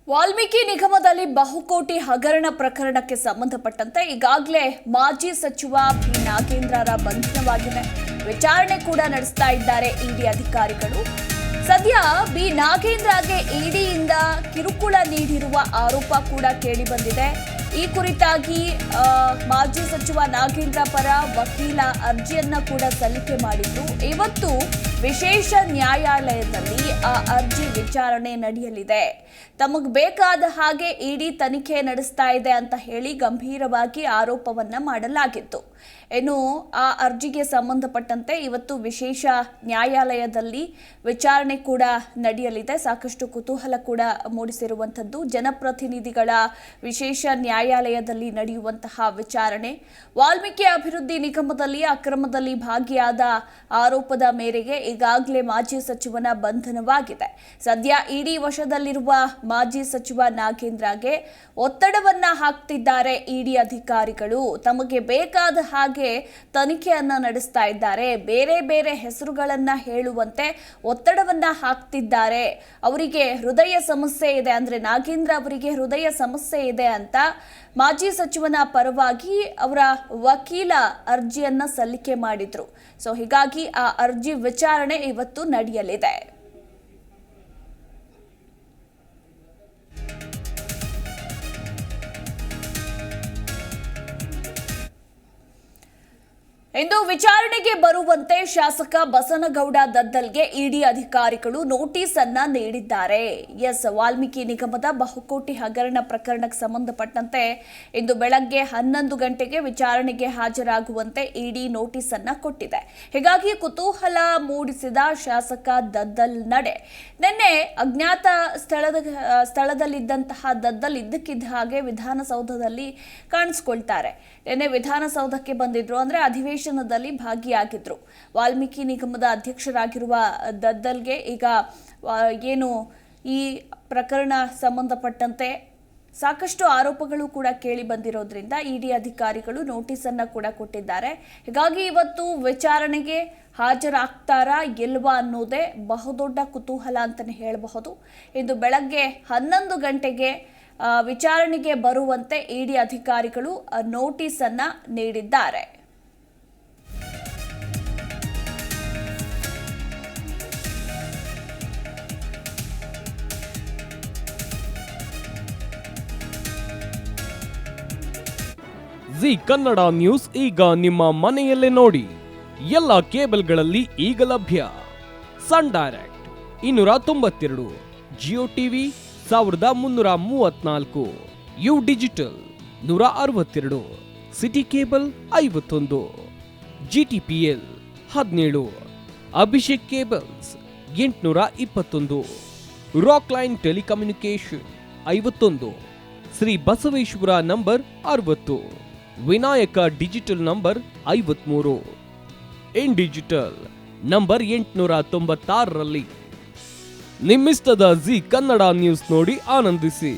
ವಾಲ್ಮೀಕಿ ನಿಗಮದಲ್ಲಿ ಬಹುಕೋಟಿ ಹಗರಣ ಪ್ರಕರಣಕ್ಕೆ ಸಂಬಂಧಪಟ್ಟಂತೆ ಈಗಾಗಲೇ ಮಾಜಿ ಸಚಿವ ಬಿ ನಾಗೇಂದ್ರರ ಬಂಧನವಾಗಿದೆ. ವಿಚಾರಣೆ ಕೂಡ ನಡೆಸ್ತಾ ಇದ್ದಾರೆ ಇಡಿ ಅಧಿಕಾರಿಗಳು. ಸದ್ಯ ಬಿ ನಾಗೇಂದ್ರಗೆ ಇಡಿಯಿಂದ ಕಿರುಕುಳ ನೀಡಿರುವ ಆರೋಪ ಕೂಡ ಕೇಳಿಬಂದಿದೆ. ಈ ಕುರಿತಾಗಿ ಮಾಜಿ ಸಚಿವ ನಾಗೇಂದ್ರ ಪರ ವಕೀಲ ಅರ್ಜಿಯನ್ನ ಕೂಡ ಸಲ್ಲಿಕೆ ಮಾಡಿದ್ದು, ಇವತ್ತು ವಿಶೇಷ ನ್ಯಾಯಾಲಯದಲ್ಲಿ ಆ ಅರ್ಜಿ ವಿಚಾರಣೆ ನಡೆಯಲಿದೆ. ತಮಗೆ ಬೇಕಾದ ಹಾಗೆ ಇಡಿ ತನಿಖೆ ನಡೆಸ್ತಾ ಇದೆ ಅಂತ ಹೇಳಿ ಗಂಭೀರವಾಗಿ ಆರೋಪವನ್ನ ಮಾಡಲಾಗಿತ್ತು. ಇನ್ನು ಆ ಅರ್ಜಿಗೆ ಸಂಬಂಧಪಟ್ಟಂತೆ ಇವತ್ತು ವಿಶೇಷ ನ್ಯಾಯಾಲಯದಲ್ಲಿ ವಿಚಾರಣೆ ಕೂಡ ನಡೆಯಲಿದೆ. ಸಾಕಷ್ಟು ಕುತೂಹಲ ಕೂಡ ಮೂಡಿಸಿರುವಂಥದ್ದು. ಜನಪ್ರತಿನಿಧಿಗಳ ವಿಶೇಷ ನ್ಯಾಯಾಲಯದಲ್ಲಿ ನಡೆಯುವಂತಹ ವಿಚಾರಣೆ. ವಾಲ್ಮೀಕಿ ಅಭಿವೃದ್ಧಿ ನಿಗಮದಲ್ಲಿ ಅಕ್ರಮದಲ್ಲಿ ಭಾಗಿಯಾದ ಆರೋಪದ ಮೇರೆಗೆ ಈಗಾಗಲೇ ಮಾಜಿ ಸಚಿವನ ಬಂಧನವಾಗಿದೆ. ಸದ್ಯ ಇಡಿ ವಶದಲ್ಲಿರುವ ಮಾಜಿ ಸಚಿವ ನಾಗೇಂದ್ರಗೆ ಒತ್ತಡವನ್ನ ಹಾಕ್ತಿದ್ದಾರೆ ಇಡಿ ಅಧಿಕಾರಿಗಳು. ತಮಗೆ ಬೇಕಾದ ಹಾಗೆ ತನಿಖೆಯನ್ನ ನಡೆಸ್ತಾ ಇದ್ದಾರೆ. ಬೇರೆ ಬೇರೆ ಹೆಸರುಗಳನ್ನ ಹೇಳುವಂತೆ ಒತ್ತಡವನ್ನ ಹಾಕ್ತಿದ್ದಾರೆ. ಅವರಿಗೆ ಹೃದಯ ಸಮಸ್ಯೆ ಇದೆ, ಅಂದ್ರೆ ನಾಗೇಂದ್ರ ಅವರಿಗೆ ಹೃದಯ ಸಮಸ್ಯೆ ಇದೆ ಅಂತ ಮಾಜಿ ಸಚಿವನ ಪರವಾಗಿ ಅವರ ವಕೀಲ ಅರ್ಜಿಯನ್ನ ಸಲ್ಲಿಕೆ ಮಾಡಿದ್ರು. ಸೊ ಹೀಗಾಗಿ ಆ ಅರ್ಜಿ ವಿಚಾರಣೆ ಇವತ್ತು ನಡೆಯಲಿದೆ. ಇಂದು ವಿಚಾರಣೆಗೆ ಬರುವಂತೆ ಶಾಸಕ ಬಸನಗೌಡ ದದ್ದಲ್ಗೆ ಇಡಿ ಅಧಿಕಾರಿಗಳು ನೋಟಿಸ್ ಅನ್ನ ನೀಡಿದ್ದಾರೆ. ವಾಲ್ಮೀಕಿ ನಿಗಮದ ಬಹುಕೋಟಿ ಹಗರಣ ಪ್ರಕರಣಕ್ಕೆ ಸಂಬಂಧಪಟ್ಟಂತೆ ಇಂದು ಬೆಳಗ್ಗೆ 11 ಗಂಟೆಗೆ ವಿಚಾರಣೆಗೆ ಹಾಜರಾಗುವಂತೆ ಇಡಿ ನೋಟಿಸ್ ಅನ್ನ ಕೊಟ್ಟಿದೆ. ಹೀಗಾಗಿ ಕುತೂಹಲ ಮೂಡಿಸಿದ ಶಾಸಕ ದದ್ದಲ್ ನಡೆ. ನಿನ್ನೆ ಅಜ್ಞಾತ ಸ್ಥಳದಲ್ಲಿದ್ದಂತಹ ದದ್ದಲ್ ಇದ್ದಕ್ಕಿದ್ದ ಹಾಗೆ ವಿಧಾನಸೌಧದಲ್ಲಿ ಕಾಣಿಸ್ಕೊಳ್ತಾರೆ. ನಿನ್ನೆ ವಿಧಾನಸೌಧಕ್ಕೆ ಬಂದಿದ್ರು, ಅಂದ್ರೆ ಅಧಿವೇಶನದಲ್ಲಿ ಭಾಗಿಯಾಗಿದ್ರು. ವಾಲ್ಮೀಕಿ ನಿಗಮದ ಅಧ್ಯಕ್ಷರಾಗಿರುವ ದದ್ದಲ್ಗೆ ಈಗ ಏನು ಈ ಪ್ರಕರಣ ಸಂಬಂಧಪಟ್ಟಂತೆ ಸಾಕಷ್ಟು ಆರೋಪಗಳು ಕೂಡ ಕೇಳಿ ಬಂದಿರೋದ್ರಿಂದ ಇಡಿ ಅಧಿಕಾರಿಗಳು ನೋಟಿಸ್ ಅನ್ನ ಕೂಡ ಕೊಟ್ಟಿದ್ದಾರೆ. ಹೀಗಾಗಿ ಇವತ್ತು ವಿಚಾರಣೆಗೆ ಹಾಜರಾಗ್ತಾರಾ ಇಲ್ವಾ ಅನ್ನೋದೇ ಬಹುದೊಡ್ಡ ಕುತೂಹಲ ಅಂತಾನೆ ಹೇಳಬಹುದು. ಇಂದು ಬೆಳಗ್ಗೆ 11 ಗಂಟೆಗೆ ವಿಚಾರಣೆಗೆ ಬರುವಂತೆ ಇಡಿ ಅಧಿಕಾರಿಗಳು ನೋಟಿಸ್ ಅನ್ನ ನೀಡಿದ್ದಾರೆ. ಜಿ ಕನ್ನಡ ನ್ಯೂಸ್ ಈಗ ನಿಮ್ಮ ಮನೆಯಲ್ಲೇ ನೋಡಿ. ಎಲ್ಲ ಕೇಬಲ್ಗಳಲ್ಲಿ ಈಗ ಲಭ್ಯ. Sun Direct 292, Jio TV 1334, U digital 162, City Cable 51, GTPL 17, Abhishek cables 821, Rock Line telecommunication 51, Shri Basaveshwara number 60, Vinayaka digital number 53, in digital number 896ರಲ್ಲಿ ನಿಮ್ಮಿಸ್ತದ ಜಿ ಕನ್ನಡ ನ್ಯೂಸ್ ನೋಡಿ ಆನಂದಿಸಿ.